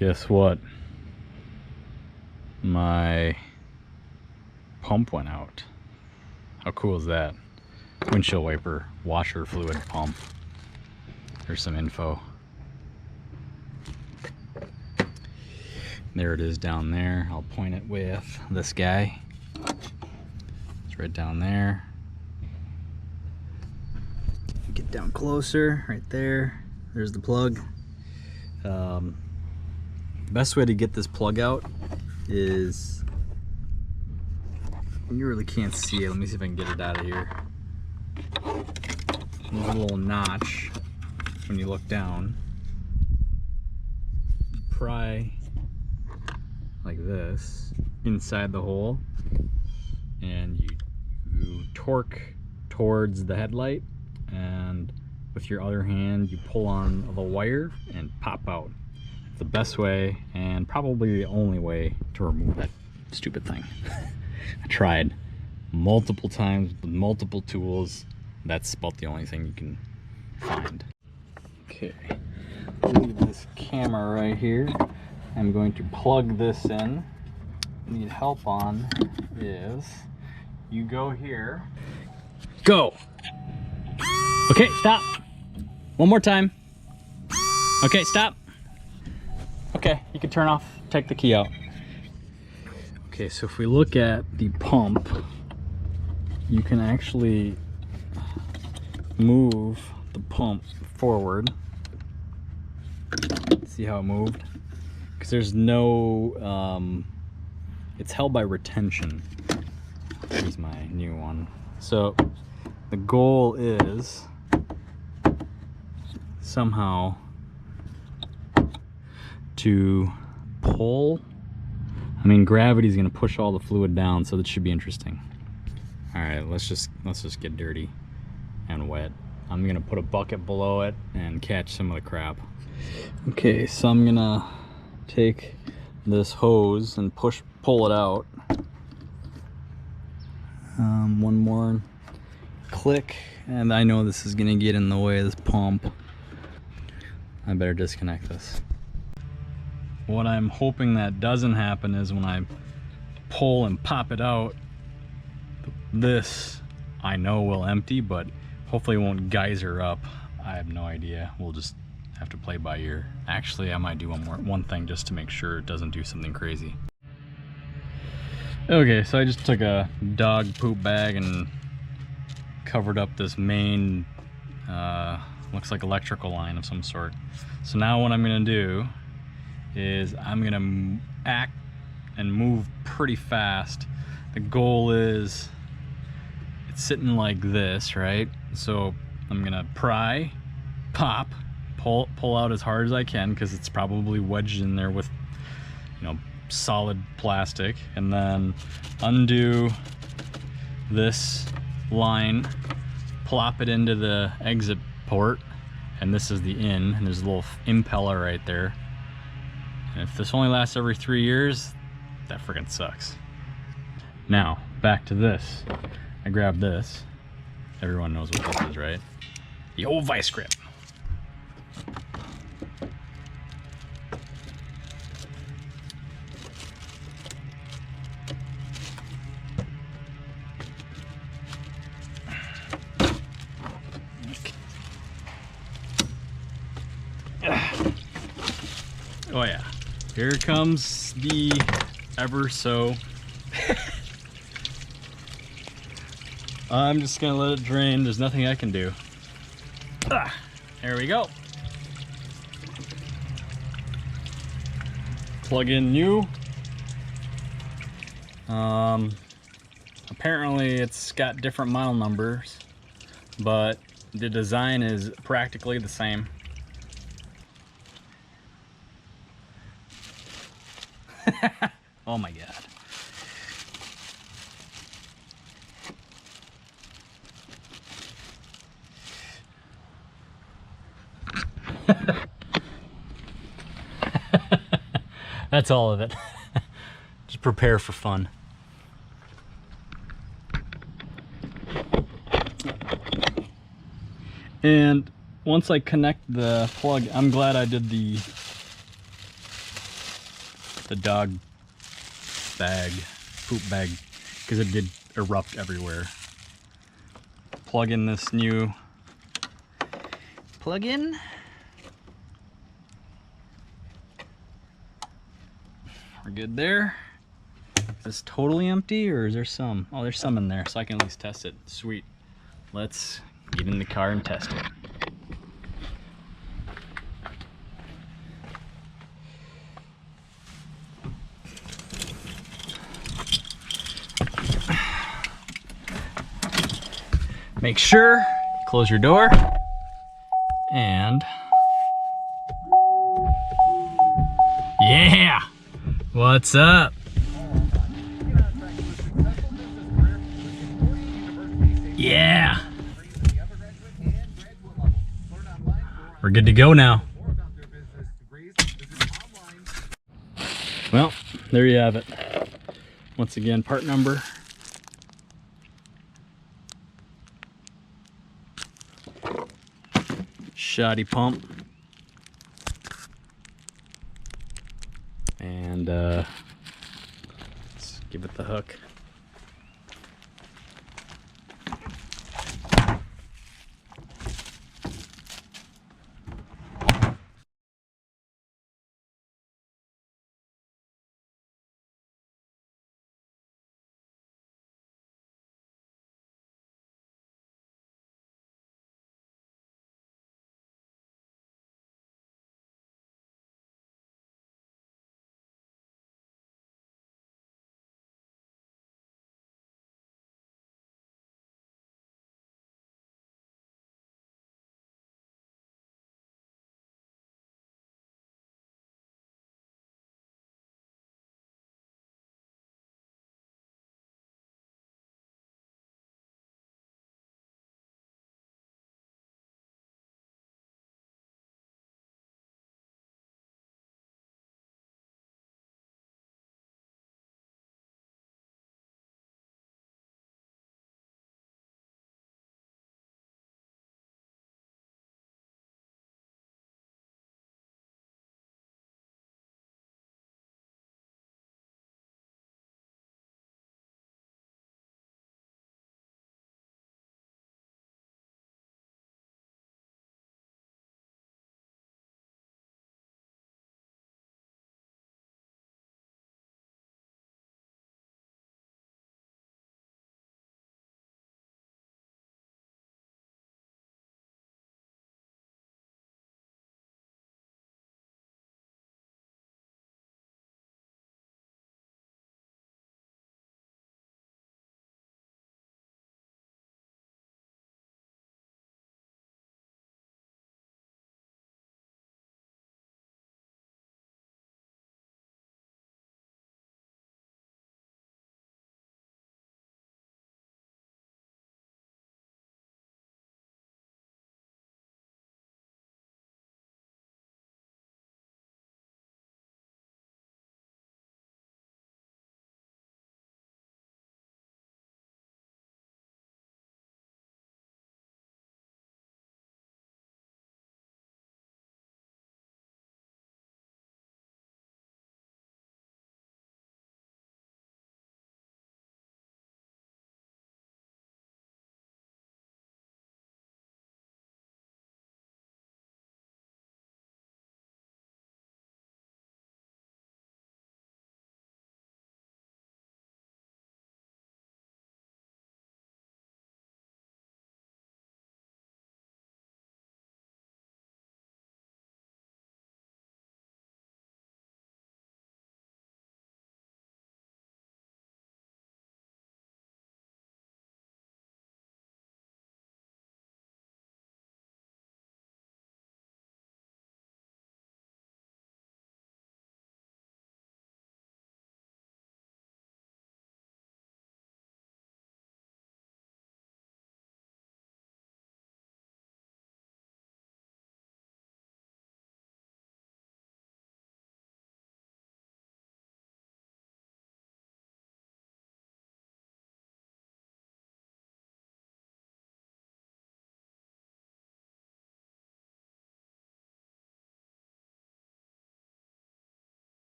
Guess what? My pump went out. How cool is that? Windshield wiper washer fluid pump. There's some info. There it is down there. I'll point it with this guy. It's right down there. Get down closer, right there. There's the plug. Best way to get this plug out is, you really can't see it. Let me see if I can get it out of here. There's a little notch when you look down. You pry like this inside the hole, and you torque towards the headlight, and with your other hand you pull on the wire and pop out. It's the best way and probably the only way to remove that stupid thing. I tried multiple times with multiple tools. That's about the only thing you can find. Okay, leave this camera right here. I'm going to plug this in. Need help on is you go here. Go! Okay, stop. One more time. Okay, stop. Okay, you can turn off, take the key out. Okay, so if we look at the pump, you can actually move the pump forward. See how it moved? Because there's no, it's held by retention. Here's my new one. So the goal is somehow to pull. I mean, gravity's gonna push all the fluid down, so that should be interesting. All right, let's just get dirty and wet. I'm gonna put a bucket below it and catch some of the crap. Okay, so I'm gonna take this hose and pull it out. One more click, and I know this is gonna get in the way of this pump. I better disconnect this. What I'm hoping that doesn't happen is when I pull and pop it out, this I know will empty, but hopefully it won't geyser up. I have no idea. We'll just have to play by ear. Actually, I might do one thing just to make sure it doesn't do something crazy. Okay, so I just took a dog poop bag and covered up this main, looks like electrical line of some sort. So now what I'm gonna do is I'm gonna act and move pretty fast. The goal is, it's sitting like this, right? So I'm gonna pry, pop, pull out as hard as I can, because it's probably wedged in there with, you know, solid plastic, and then undo this line, plop it into the exit port, and this is the in, and there's a little impeller right there. And if this only lasts every 3 years, that freaking sucks. Now, back to this. I grabbed this. Everyone knows what this is, right? The old vice grip. Oh yeah, here comes the ever so. I'm just gonna let it drain. There's nothing I can do. There we go. Plug in new. Apparently it's got different model numbers, but the design is practically the same. Oh my god. That's all of it. Just prepare for fun. And once I connect the plug, I'm glad I did the the dog bag, poop bag, because it did erupt everywhere. Plug in this new plug-in. We're good there. Is this totally empty or is there some? Oh, there's some in there, so I can at least test it. Sweet. Let's get in the car and test it. Make sure you close your door and yeah, what's up? Yeah, we're good to go now. Well, there you have it. Once again, part number. Shoddy pump. And let's give it the hook.